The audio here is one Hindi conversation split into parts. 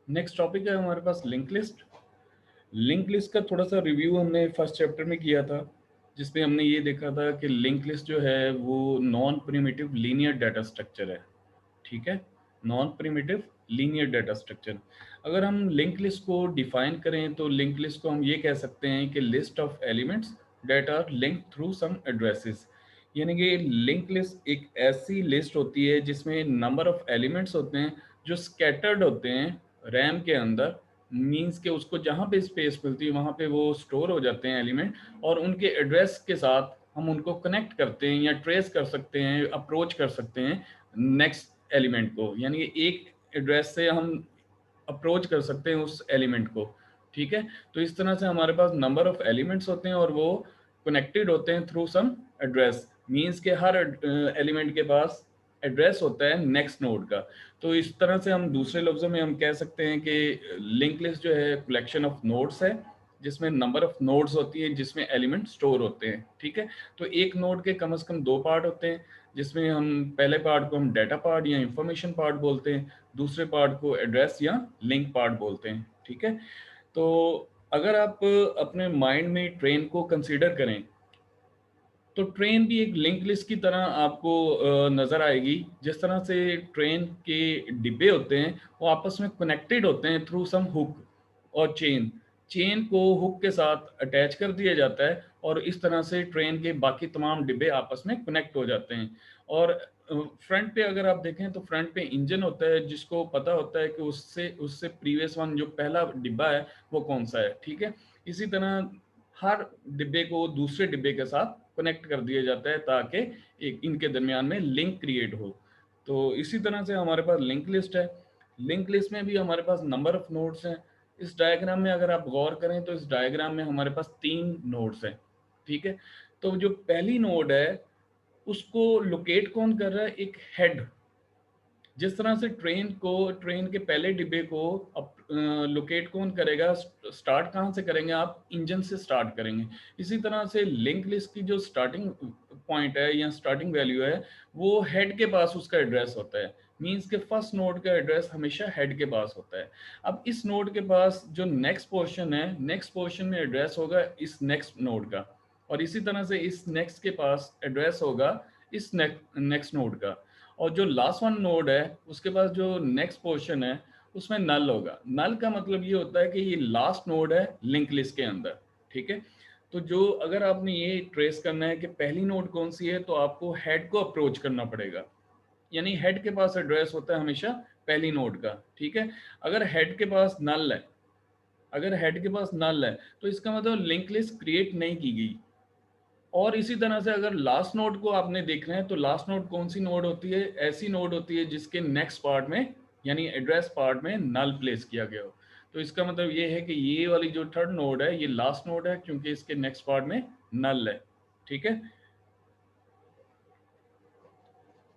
नेक्स्ट टॉपिक है हमारे पास लिंक लिस्ट। लिंक लिस्ट का थोड़ा सा रिव्यू हमने फर्स्ट चैप्टर में किया था, जिसमें हमने ये देखा था कि लिंक लिस्ट जो है वो non primitive linear data structure है। ठीक है, non primitive linear data structure. अगर हम लिंक लिस्ट को डिफाइन करें तो लिंक लिस्ट को हम ये कह सकते हैं कि list of elements that are link through some addresses. यानी कि लिंक लिस्ट एक ऐसी लिस्ट होती है जिसमें नंबर ऑफ एलिमेंट्स होते हैं जो स्कैटर्ड होते हैं रैम के अंदर। मींस के उसको जहाँ पे स्पेस मिलती है वहाँ पे वो स्टोर हो जाते हैं एलिमेंट, और उनके एड्रेस के साथ हम उनको कनेक्ट करते हैं या ट्रेस कर सकते हैं, अप्रोच कर सकते हैं नेक्स्ट एलिमेंट को। यानी एक एड्रेस से हम अप्रोच कर सकते हैं उस एलिमेंट को। ठीक है, तो इस तरह से हमारे पास नंबर ऑफ एलिमेंट्स होते हैं और वो कनेक्टेड होते हैं थ्रू सम एड्रेस। मींस के हर एलिमेंट के पास एड्रेस होता है नेक्स्ट नोड का। तो इस तरह से हम दूसरे लफ्ज़ों में हम कह सकते हैं कि लिंक लिस्ट जो है कलेक्शन ऑफ नोड्स है, जिसमें नंबर ऑफ नोड्स होती है जिसमें एलिमेंट स्टोर होते हैं। ठीक है, तो एक नोड के कम से कम दो पार्ट होते हैं, जिसमें हम पहले पार्ट को हम डाटा पार्ट या इंफॉर्मेशन पार्ट बोलते हैं, दूसरे पार्ट को एड्रेस या लिंक पार्ट बोलते हैं। ठीक है, तो अगर आप अपने माइंड में ट्रेन को कंसीडर करें तो ट्रेन भी एक लिंक लिस्ट की तरह आपको नज़र आएगी। जिस तरह से ट्रेन के डिब्बे होते हैं वो आपस में कनेक्टेड होते हैं थ्रू सम हुक और चेन। चेन को हुक के साथ अटैच कर दिया जाता है और इस तरह से ट्रेन के बाकी तमाम डिब्बे आपस में कनेक्ट हो जाते हैं। और फ्रंट पे अगर आप देखें तो फ्रंट पे इंजन होता है जिसको पता होता है कि उससे उससे प्रीवियस वन जो पहला डिब्बा है वो कौन सा है। ठीक है, इसी तरह हर डिब्बे को दूसरे डिब्बे के साथ कनेक्ट कर दिया जाता है ताकि एक इनके दरमियान में लिंक क्रिएट हो। तो इसी तरह से हमारे पास लिंक लिस्ट है। लिंक लिस्ट में भी हमारे पास नंबर ऑफ नोड्स हैं। इस डायग्राम में अगर आप गौर करें तो इस डायग्राम में हमारे पास 3 नोड्स हैं। ठीक है, तो जो पहली नोड है उसको लोकेट कौन कर रहा है? एक हेड। जिस तरह से ट्रेन के पहले डिब्बे को लोकेट कौन करेगा? स्टार्ट कहाँ से करेंगे आप? इंजन से स्टार्ट करेंगे। इसी तरह से लिंक लिस्ट की जो स्टार्टिंग पॉइंट है या स्टार्टिंग वैल्यू है वो हेड के पास उसका एड्रेस होता है। मींस के फर्स्ट नोड का एड्रेस हमेशा हेड के पास होता है। अब इस नोड के पास जो नेक्स्ट पोर्शन है, नेक्स्ट पोर्शन में एड्रेस होगा इस नेक्स्ट नोड का, और इसी तरह से इस नेक्स्ट के पास एड्रेस होगा इस नेक्स्ट नोड का। और जो लास्ट वन नोड है उसके पास जो नेक्स्ट पोर्शन है उसमें नल होगा। नल का मतलब ये होता है कि ये लास्ट नोड है लिंक लिस्ट के अंदर। ठीक है, तो जो अगर आपने ये ट्रेस करना है कि पहली नोड कौन सी है तो आपको हेड को अप्रोच करना पड़ेगा। यानी हेड के पास एड्रेस होता है हमेशा पहली नोड का। ठीक है, अगर हेड के पास नल है, अगर हेड के पास नल है तो इसका मतलब लिंक लिस्ट क्रिएट नहीं की गई। और इसी तरह से अगर लास्ट नोड को आपने देखना है तो लास्ट नोड कौन सी नोड होती है? ऐसी नोड होती है जिसके नेक्स्ट पार्ट में यानी एड्रेस पार्ट में नल प्लेस किया गया हो। तो इसका मतलब ये है कि ये वाली जो थर्ड नोड है ये लास्ट नोड है क्योंकि इसके नेक्स्ट पार्ट में नल है। ठीक है,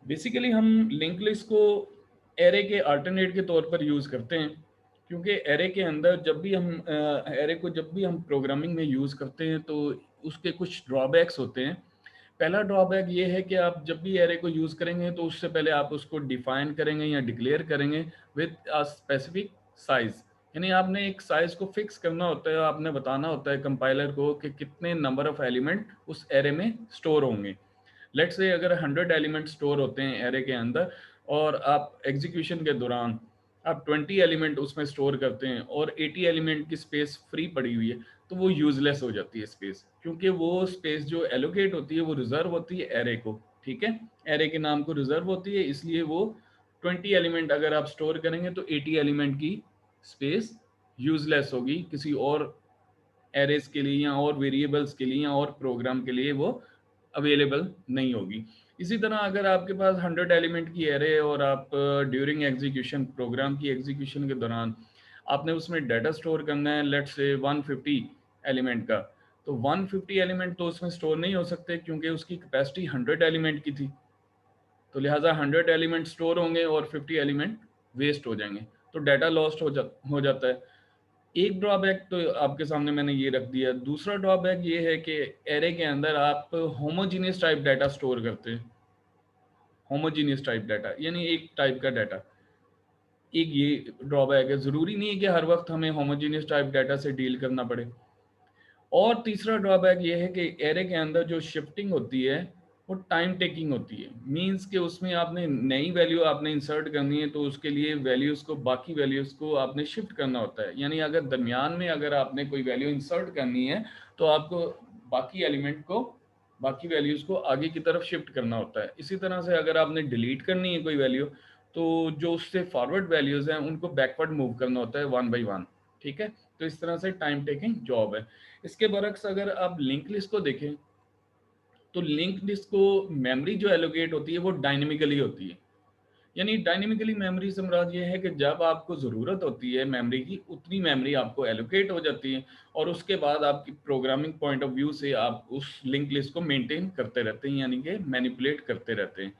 बेसिकली हम लिंक लिस्ट को एरे के अल्टरनेट के तौर पर यूज़ करते हैं, क्योंकि एरे के अंदर जब भी हम एरे को जब भी हम प्रोग्रामिंग में यूज़ करते हैं तो उसके कुछ ड्रॉबैक्स होते हैं। पहला ड्रॉबैक ये है कि आप जब भी एरे को यूज़ करेंगे तो उससे पहले आप उसको डिफाइन करेंगे या डिक्लेयर करेंगे विद अ स्पेसिफिक साइज। यानी आपने एक साइज को फिक्स करना होता है, आपने बताना होता है कंपाइलर को कि कितने नंबर ऑफ एलिमेंट उस एरे में स्टोर होंगे। लेट्स से अगर 100 एलिमेंट स्टोर होते हैं एरे के अंदर और आप एग्जीक्यूशन के दौरान आप 20 एलिमेंट उसमें स्टोर करते हैं और 80 एलिमेंट की स्पेस फ्री पड़ी हुई है, तो वो यूजलेस हो जाती है स्पेस, क्योंकि वो स्पेस जो एलोकेट होती है वो रिजर्व होती है एरे को। ठीक है, एरे के नाम को रिजर्व होती है, इसलिए वो 20 एलिमेंट अगर आप स्टोर करेंगे तो 80 एलिमेंट की स्पेस यूजलेस होगी किसी और एरेस के लिए या और वेरिएबल्स के लिए या और प्रोग्राम के लिए वो अवेलेबल नहीं होगी। इसी तरह अगर आपके पास 100 एलिमेंट की एरे है और आप ड्यूरिंग एग्जीक्यूशन प्रोग्राम की एग्जीक्यूशन के दौरान आपने उसमें डाटा स्टोर करना है लेट्स से 150 एलिमेंट का, तो 150 एलिमेंट तो उसमें स्टोर नहीं हो सकते क्योंकि उसकी कैपेसिटी 100 एलिमेंट की थी। तो लिहाजा 100 एलिमेंट स्टोर होंगे और 50 एलिमेंट वेस्ट हो जाएंगे, तो डाटा लॉस्ट हो जाता है। एक ड्रॉबैक तो आपके सामने मैंने ये रख दिया। दूसरा ड्रॉबैक ये है कि एरे के अंदर आप होमोजीनियस टाइप डाटा स्टोर करते हैं। होमोजीनियस टाइप डाटा यानी एक टाइप का डाटा। एक ये ड्रॉबैक है, ज़रूरी नहीं है कि हर वक्त हमें होमोजेनियस टाइप डाटा से डील करना पड़े। और तीसरा ड्रॉबैक ये है कि एरे के अंदर जो शिफ्टिंग होती है वो टाइम टेकिंग होती है। मींस कि उसमें आपने नई वैल्यू आपने इंसर्ट करनी है तो उसके लिए वैल्यूज़ को, बाकी वैल्यूज़ को आपने शिफ्ट करना होता है। यानी अगर दरमियान में अगर आपने कोई वैल्यू इंसर्ट करनी है तो आपको बाकी एलिमेंट को, बाकी वैल्यूज़ को आगे की तरफ शिफ्ट करना होता है। इसी तरह से अगर आपने डिलीट करनी है कोई वैल्यू तो जो उससे फॉरवर्ड वैल्यूज़ हैं उनको बैकवर्ड मूव करना होता है वन बाई वन। ठीक है, तो इस तरह से टाइम टेकिंग जॉब है। इसके बरक्स अगर आप लिंक लिस्ट को देखें तो लिंक लिस्ट को मेमोरी जो एलोकेट होती है वो डायनेमिकली होती है। यानी डायनेमिकली मेमोरी से मुराद ये है कि जब आपको ज़रूरत होती है मेमोरी की उतनी मेमोरी आपको एलोकेट हो जाती है और उसके बाद आपकी प्रोग्रामिंग पॉइंट ऑफ व्यू से आप उस लिंक लिस्ट को मेंटेन करते रहते हैं, यानी कि मैनिपुलेट करते रहते हैं।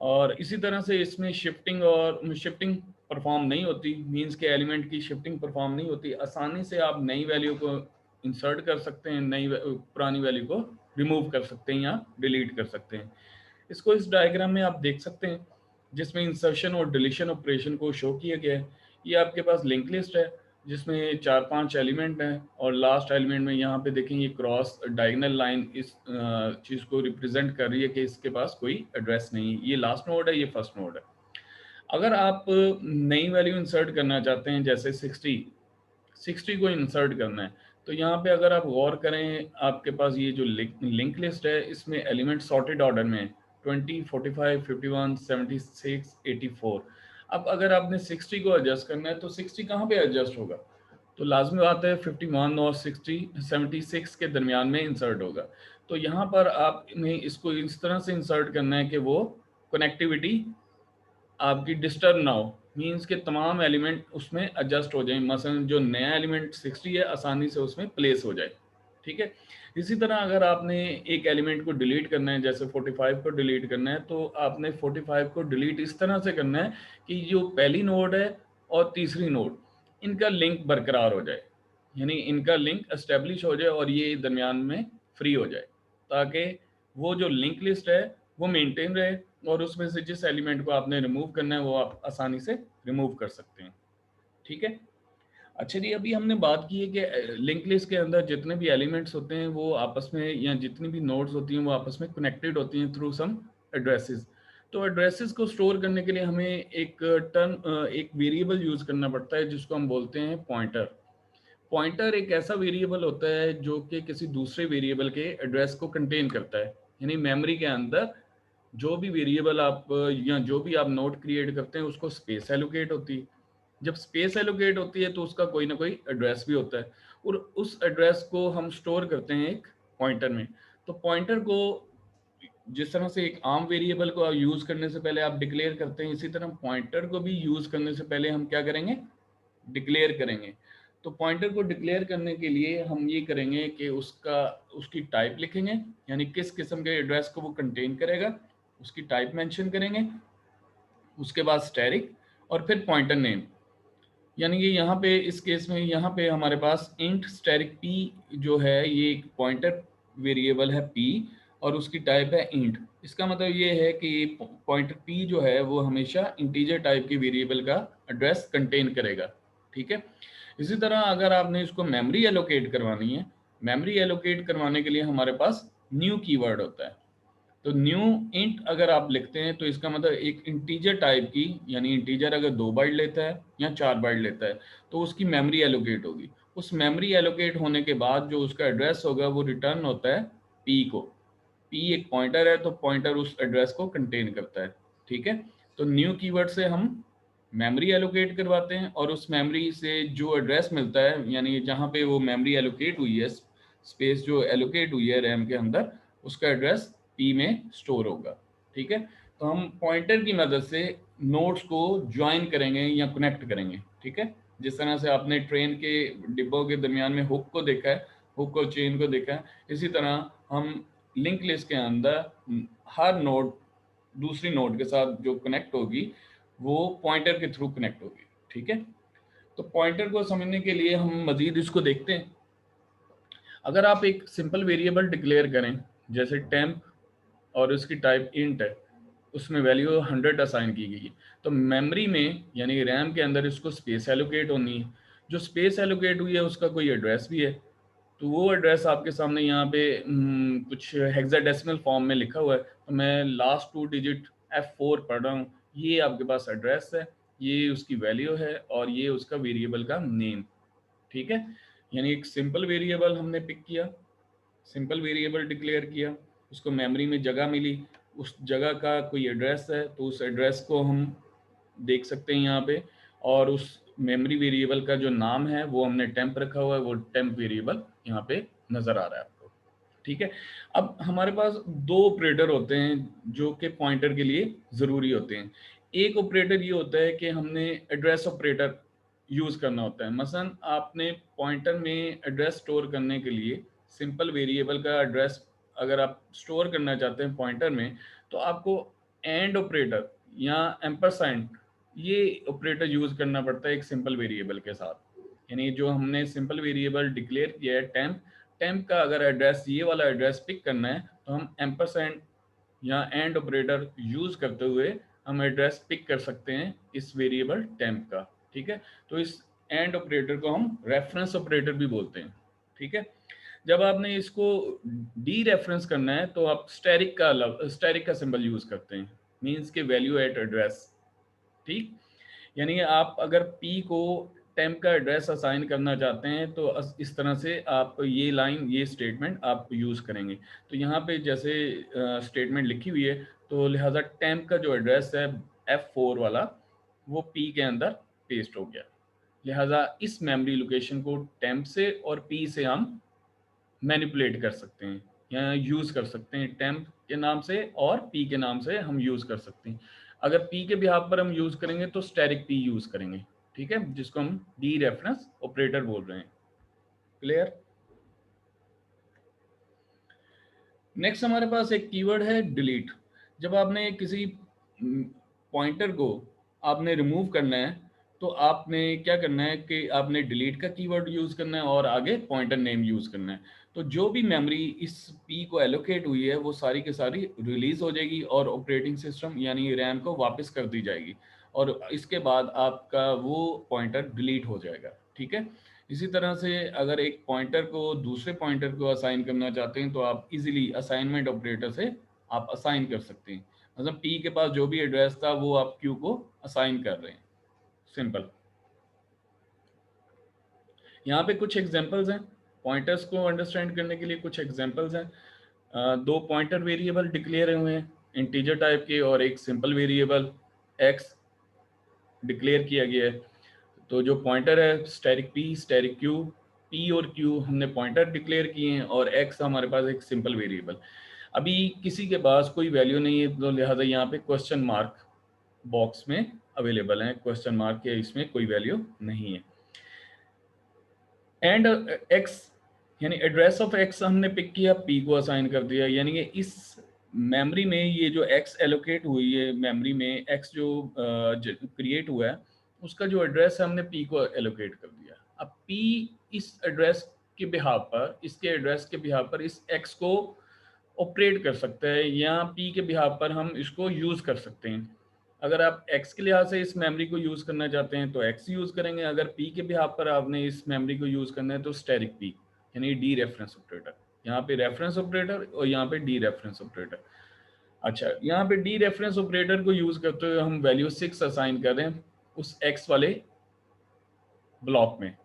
और इसी तरह से इसमें शिफ्टिंग परफॉर्म नहीं होती। मींस के एलिमेंट की शिफ्टिंग परफॉर्म नहीं होती। आसानी से आप नई वैल्यू को इंसर्ट कर सकते हैं, पुरानी वैल्यू को रिमूव कर सकते हैं या डिलीट कर सकते हैं। इसको इस डायग्राम में आप देख सकते हैं जिसमें इंसर्शन और डिलीशन ऑपरेशन को शो किया गया है। ये आपके पास लिंक लिस्ट है जिसमें 4-5 एलिमेंट हैं और लास्ट एलिमेंट में यहाँ पे देखें ये क्रॉस डायगोनल लाइन इस चीज़ को रिप्रेजेंट कर रही है कि इसके पास कोई एड्रेस नहीं है। ये लास्ट नोड है, ये फर्स्ट नोड है। अगर आप नई वैल्यू इंसर्ट करना चाहते हैं जैसे 60 को इंसर्ट करना है तो यहाँ पे अगर आप गौर करें आपके पास ये जो लिंक लिस्ट है इसमें एलिमेंट सॉर्टेड ऑर्डर में है 20, 45, 51, 76, 84। अब अगर आपने 60 को एडजस्ट करना है तो 60 कहाँ पे एडजस्ट होगा? तो लाजमी बात है 51 और 76 के दरमियान में इंसर्ट होगा। तो यहाँ पर आपने इसको इस तरह से इंसर्ट करना है कि वो कनेक्टिविटी आपकी डिस्टर्ब ना हो। मीन्स के तमाम एलिमेंट उसमें एडजस्ट हो जाएं। मसलन जो नया एलिमेंट 60 है आसानी से उसमें प्लेस हो जाए। ठीक है, इसी तरह अगर आपने एक एलिमेंट को डिलीट करना है जैसे 45 को डिलीट करना है तो आपने 45 को डिलीट इस तरह से करना है कि जो पहली नोड है और तीसरी नोड इनका लिंक बरकरार हो जाए, यानी इनका लिंक एस्टेब्लिश हो जाए और ये दरमियान में फ्री हो जाए ताकि वो जो लिंक लिस्ट है वो मेंटेन रहे और उसमें से जिस एलिमेंट को आपने रिमूव करना है वो आप आसानी से रिमूव कर सकते हैं। ठीक है, अच्छा जी, अभी हमने बात की है कि लिंक लिस्ट के अंदर जितने भी एलिमेंट्स होते हैं वो आपस में, या जितनी भी नोड्स होती हैं वो आपस में कनेक्टेड होती हैं थ्रू सम एड्रेसेस। तो एड्रेसेस को स्टोर करने के लिए हमें एक वेरिएबल यूज करना पड़ता है जिसको हम बोलते हैं पॉइंटर। पॉइंटर एक ऐसा वेरिएबल होता है जो कि किसी दूसरे वेरिएबल के एड्रेस को कंटेन करता है। यानी मेमोरी के अंदर जो भी वेरिएबल आप या जो भी आप नोड क्रिएट करते हैं उसको स्पेस एलोकेट होती है। जब स्पेस एलोकेट होती है तो उसका कोई ना कोई एड्रेस भी होता है और उस एड्रेस को हम स्टोर करते हैं एक पॉइंटर में। तो पॉइंटर को जिस तरह से एक आम वेरिएबल को यूज करने से पहले आप डिक्लेयर करते हैं, इसी तरह पॉइंटर को भी यूज करने से पहले हम क्या करेंगे? डिक्लेयर करेंगे। तो पॉइंटर को डिक्लेयर करने के लिए हम ये करेंगे कि उसकी टाइप लिखेंगे, यानी किस किस्म के एड्रेस को वो कंटेन करेगा, उसकी टाइप मेंशन करेंगे। उसके बाद स्टैरिक और फिर पॉइंटर नेम। यानी कि यहाँ पे इस केस में यहाँ पे हमारे पास इंट स्टैरिक पी जो है ये एक पॉइंटर वेरिएबल है पी और उसकी टाइप है इंट। इसका मतलब ये है कि पॉइंटर पी जो है वो हमेशा इंटीजर टाइप के वेरिएबल का एड्रेस कंटेन करेगा। ठीक है, इसी तरह अगर आपने इसको मेमोरी एलोकेट करवानी है, मेमोरी एलोकेट करवाने के लिए हमारे पास न्यू कीवर्ड होता है। तो न्यू इंट अगर आप लिखते हैं तो इसका मतलब एक इंटीजर टाइप की, यानी इंटीजर अगर 2 बाइट लेता है या 4 बाइट लेता है तो उसकी मेमोरी एलोकेट होगी। उस मेमोरी एलोकेट होने के बाद जो उसका एड्रेस होगा वो रिटर्न होता है पी को। पी एक पॉइंटर है तो पॉइंटर उस एड्रेस को कंटेन करता है। ठीक है, तो न्यू कीवर्ड से हम मेमोरी एलोकेट करवाते हैं और उस मेमोरी से जो एड्रेस मिलता है, यानी जहाँ पे वो मेमोरी एलोकेट हुई है, स्पेस जो एलोकेट हुई है रैम के अंदर, उसका एड्रेस पी में स्टोर होगा। ठीक है, तो हम पॉइंटर की मदद से नोड्स को ज्वाइन करेंगे या कनेक्ट करेंगे। ठीक है, जिस तरह से आपने ट्रेन के डिब्बों के दरमियान में हुक को देखा है, हुक और चेन को देखा है, इसी तरह हम लिंक लिस्ट के अंदर हर नोड दूसरी नोड के साथ जो कनेक्ट होगी वो पॉइंटर के थ्रू कनेक्ट होगी। ठीक है, तो पॉइंटर को समझने के लिए हम मजीद इसको देखते हैं। अगर आप एक सिंपल वेरिएबल डिक्लेयर करें जैसे टेम्प और उसकी टाइप इंट है उसमें वैल्यू 100 असाइन की गई है। तो मेमोरी में यानी रैम के अंदर इसको स्पेस एलोकेट होनी है। जो स्पेस एलोकेट हुई है उसका कोई एड्रेस भी है, तो वो एड्रेस आपके सामने यहाँ पे कुछ हेक्साडेसिमल फॉर्म में लिखा हुआ है। तो मैं लास्ट 2 डिजिट F4 पढ़ रहा हूँ। ये आपके पास एड्रेस है, ये उसकी वैल्यू है और ये उसका वेरिएबल का नेम। ठीक है, यानी एक सिंपल वेरिएबल हमने पिक किया, सिंपल वेरिएबल डिक्लेयर किया, उसको मेमोरी में जगह मिली, उस जगह का कोई एड्रेस है तो उस एड्रेस को हम देख सकते हैं यहाँ पे, और उस मेमोरी वेरिएबल का जो नाम है वो हमने टेम्प रखा हुआ है, वो टेम्प वेरिएबल यहाँ पे नजर आ रहा है आपको। ठीक है, अब हमारे पास दो ऑपरेटर होते हैं जो कि पॉइंटर के लिए ज़रूरी होते हैं। एक ऑपरेटर ये होता है कि हमने एड्रेस ऑपरेटर यूज़ करना होता है। मसलन आपने पॉइंटर में एड्रेस स्टोर करने के लिए सिंपल वेरिएबल का एड्रेस अगर आप स्टोर करना चाहते हैं पॉइंटर में, तो आपको एंड ऑपरेटर या एम्परसैंड ये ऑपरेटर यूज़ करना पड़ता है एक सिंपल वेरिएबल के साथ। यानी जो हमने सिंपल वेरिएबल डिक्लेयर किया है टेम्प, टेम्प का अगर एड्रेस ये वाला एड्रेस पिक करना है तो हम एम्परसैंड या एंड ऑपरेटर यूज़ करते हुए हम एड्रेस पिक कर सकते हैं इस वेरिएबल टेम्प का। ठीक है, तो इस एंड ऑपरेटर को हम रेफरेंस ऑपरेटर भी बोलते हैं। ठीक है, जब आपने इसको डी रेफरेंस करना है तो आप स्टैरिक का सिंबल यूज करते हैं, मींस के वैल्यू एट एड्रेस। ठीक, यानी आप अगर P को टेम्प का एड्रेस असाइन करना चाहते हैं तो इस तरह से आप ये लाइन ये स्टेटमेंट आप यूज़ करेंगे। तो यहाँ पे जैसे स्टेटमेंट लिखी हुई है, तो लिहाजा टेम्प का जो एड्रेस है F4 वाला वो P के अंदर पेस्ट हो गया। लिहाजा इस मेमोरी लोकेशन को टेम्प से और P से हम मैनिपुलेट कर सकते हैं या यूज़ कर सकते हैं। टेम्प के नाम से और पी के नाम से हम यूज़ कर सकते हैं। अगर पी के बिहाफ पर हम यूज़ करेंगे तो स्टैरिक पी यूज़ करेंगे। ठीक है, जिसको हम डी रेफरेंस ऑपरेटर बोल रहे हैं। क्लियर? नेक्स्ट हमारे पास एक कीवर्ड है डिलीट। जब आपने किसी पॉइंटर को आपने रिमूव करना है तो आपने क्या करना है कि आपने डिलीट का कीवर्ड यूज़ करना है और आगे पॉइंटर नेम यूज़ करना है। तो जो भी मेमोरी इस पी को एलोकेट हुई है वो सारी की सारी रिलीज हो जाएगी और ऑपरेटिंग सिस्टम यानी रैम को वापस कर दी जाएगी, और इसके बाद आपका वो पॉइंटर डिलीट हो जाएगा। ठीक है, इसी तरह से अगर एक पॉइंटर को दूसरे पॉइंटर को असाइन करना चाहते हैं तो आप इजीली असाइनमेंट ऑपरेटर से आप असाइन कर सकते हैं। मतलब पी के पास जो भी एड्रेस था वो आप क्यू को असाइन कर रहे हैं। सिंपल। यहाँ पे कुछ एग्जांपल्स हैं पॉइंटर्स को अंडरस्टैंड करने के लिए। कुछ एग्जांपल्स हैं, दो पॉइंटर वेरिएबल डिक्लेयर हुए हैं इंटीजर टाइप के और एक सिंपल वेरिएबल एक्स डिक्लेयर किया गया है। तो जो पॉइंटर है asterisk P asterisk Q, P और क्यू हमने पॉइंटर डिक्लेयर किए हैं और एक्स हमारे पास एक सिंपल वेरिएबल। अभी किसी के पास कोई वैल्यू नहीं है तो लिहाजा यहाँ पे क्वेश्चन मार्क बॉक्स में अवेलेबल है, क्वेश्चन मार्क के इसमें कोई वैल्यू नहीं है। एंड एक्स यानी एड्रेस ऑफ एक्स हमने पिक किया, पी को असाइन कर दिया, यानी कि इस मेमोरी में ये जो एक्स एलोकेट हुई है मेमोरी में, एक्स जो क्रिएट हुआ है उसका जो एड्रेस है हमने पी को एलोकेट कर दिया। अब पी इस एड्रेस के बिहाफ पर, इसके एड्रेस के बिहाफ पर इस एक्स को ऑपरेट कर सकता है या पी के बिहाफ पर हम इसको यूज़ कर सकते हैं। अगर आप एक्स के लिहाज से इस मेमोरी को यूज़ करना चाहते हैं तो एक्स यूज़ करेंगे, अगर पी के बिहाफ पर आपने इस मेमोरी को यूज़ करना है तो स्टैरिक पी यानी डी रेफरेंस ऑपरेटर। यहाँ पे रेफरेंस ऑपरेटर और यहाँ पे डी रेफरेंस ऑपरेटर। अच्छा, यहाँ पे डी रेफरेंस ऑपरेटर को यूज़ करते हुए हम वैल्यू 6 असाइन कर रहे हैं उस एक्स वाले ब्लॉक में।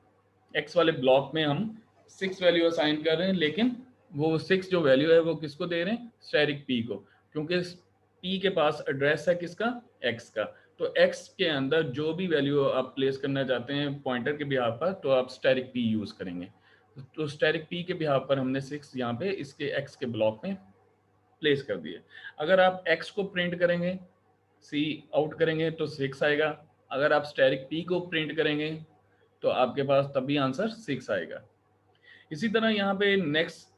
एक्स वाले ब्लॉक में हम 6 वैल्यू असाइन कर रहे हैं, लेकिन वो 6 जो वैल्यू है वो किसको दे रहे हैं? स्टैरिक पी को, क्योंकि पी के पास एड्रेस है किसका? एक्स का। तो एक्स के अंदर जो भी वैल्यू आप प्लेस करना चाहते हैं पॉइंटर के बिहाफ पर तो आप स्टैरिक पी यूज़ करेंगे। तो स्टैरिक पी के बिहाफ पर हमने 6 यहाँ पे इसके एक्स के ब्लॉक में प्लेस कर दिए। अगर आप एक्स को प्रिंट करेंगे, सी आउट करेंगे तो 6 आएगा। अगर आप स्टैरिक पी को प्रिंट करेंगे तो आपके पास तभी आंसर 6 आएगा। इसी तरह यहाँ पे नेक्स्ट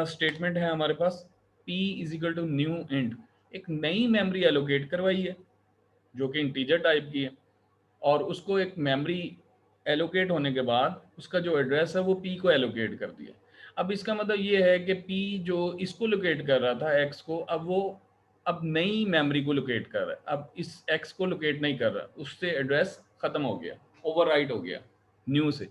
स्टेटमेंट है हमारे पास, p is equal to new int. एक नई मेमोरी एलोकेट करवाई है जो कि इंटीजर टाइप की है, और उसको एक मेमोरी एलोकेट होने के बाद उसका जो एड्रेस है वो p को एलोकेट कर दिया। अब इसका मतलब ये है कि p जो इसको लोकेट कर रहा था x को, अब वो अब नई मेमोरी को लोकेट कर रहा है, अब इस एक्स को लोकेट नहीं कर रहा, उससे एड्रेस खत्म हो गया, ओवरराइट हो गया न्यू से।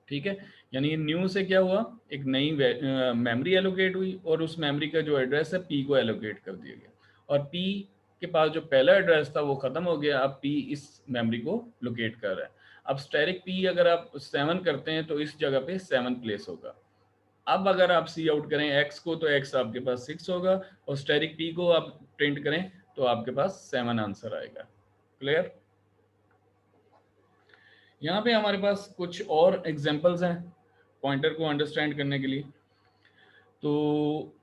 ठीक है, यानी न्यू से क्या हुआ, एक नई मेमोरी एलोकेट हुई और उस मेमोरी का जो एड्रेस है पी को एलोकेट कर दिया गया, और पी के पास जो पहला एड्रेस था वो खत्म हो गया, अब पी इस मेमोरी को लोकेट कर रहा है। अब स्टैटिक पी अगर आप 7 करते हैं तो इस जगह पे 7 प्लेस होगा। अब अगर आप सी आउट करें एक्स को तो एक्स आपके पास 6 होगा, और स्टैटिक पी को आप प्रिंट करें तो आपके पास 7 आंसर आएगा। क्लियर? यहाँ पे हमारे पास कुछ और एग्जांपल्स हैं पॉइंटर को अंडरस्टैंड करने के लिए। तो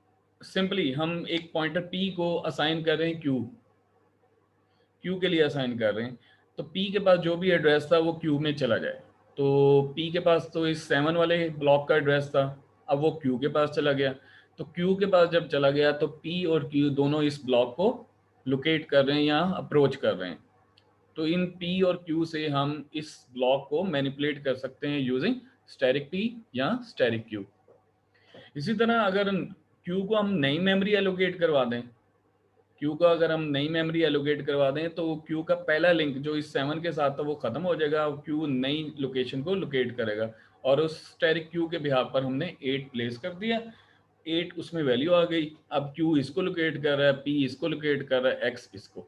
सिंपली हम एक पॉइंटर पी को असाइन कर रहे हैं क्यू के लिए असाइन कर रहे हैं, तो पी के पास जो भी एड्रेस था वो क्यू में चला जाए। तो पी के पास तो इस 7 वाले ब्लॉक का एड्रेस था, अब वो क्यू के पास चला गया। तो क्यू के पास जब चला गया तो पी और क्यू दोनों इस ब्लॉक को लोकेट कर रहे हैं या अप्रोच कर रहे हैं। तो इन पी और क्यू से हम इस ब्लॉक को मैनिपुलेट कर सकते हैं यूजिंग स्टैटिक पी या स्टैटिक क्यू। इसी तरह अगर क्यू को हम नई मेमोरी एलोकेट करवा दें, क्यू को अगर हम नई मेमोरी एलोकेट करवा दें तो क्यू का पहला लिंक जो इस 7 के साथ था वो खत्म हो जाएगा, क्यू नई लोकेशन को लोकेट करेगा, और उस स्टैटिक क्यू के बिहाफ पर हमने 8 प्लेस कर दिया, 8 उसमें वैल्यू आ गई। अब क्यू इसको लोकेट कर रहा है, पी इसको लोकेट कर रहा है, एक्स इसको।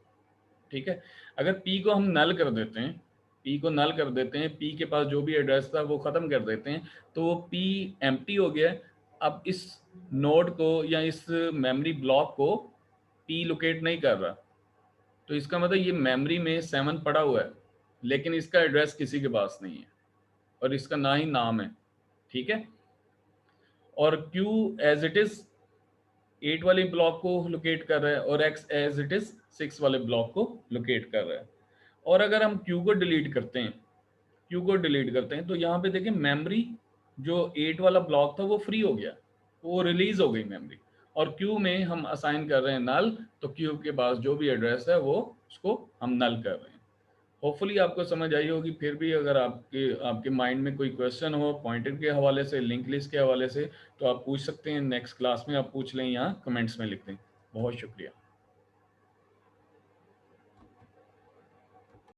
ठीक है, अगर पी को हम नल कर देते हैं, पी को नल कर देते हैं, पी के पास जो भी एड्रेस था वो ख़त्म कर देते हैं, तो वो पी एम्प्टी हो गया। अब इस नोड को या इस मेमोरी ब्लॉक को पी लोकेट नहीं कर रहा, तो इसका मतलब ये मेमोरी में 7 पड़ा हुआ है, लेकिन इसका एड्रेस किसी के पास नहीं है और इसका ना ही नाम है। ठीक है, और Q एज इट इज 8 वाले ब्लॉक को लोकेट कर रहा है और X एज इट इज 6 वाले ब्लॉक को लोकेट कर रहा है। और अगर हम Q को डिलीट करते हैं, Q को डिलीट करते हैं तो यहाँ पे देखिए मेमोरी जो 8 वाला ब्लॉक था वो फ्री हो गया, वो रिलीज हो गई मेमोरी, और Q में हम असाइन कर रहे हैं नल, तो Q के पास जो भी एड्रेस है वो उसको हम नल कर रहे हैं। होपफुली आपको समझ आई होगी। फिर भी अगर आपके आपके माइंड में कोई क्वेश्चन हो पॉइंटर के हवाले से, लिंक लिस्ट के हवाले से, तो आप पूछ सकते हैं। नेक्स्ट क्लास में आप पूछ लें या कमेंट्स में लिख दें। बहुत शुक्रिया।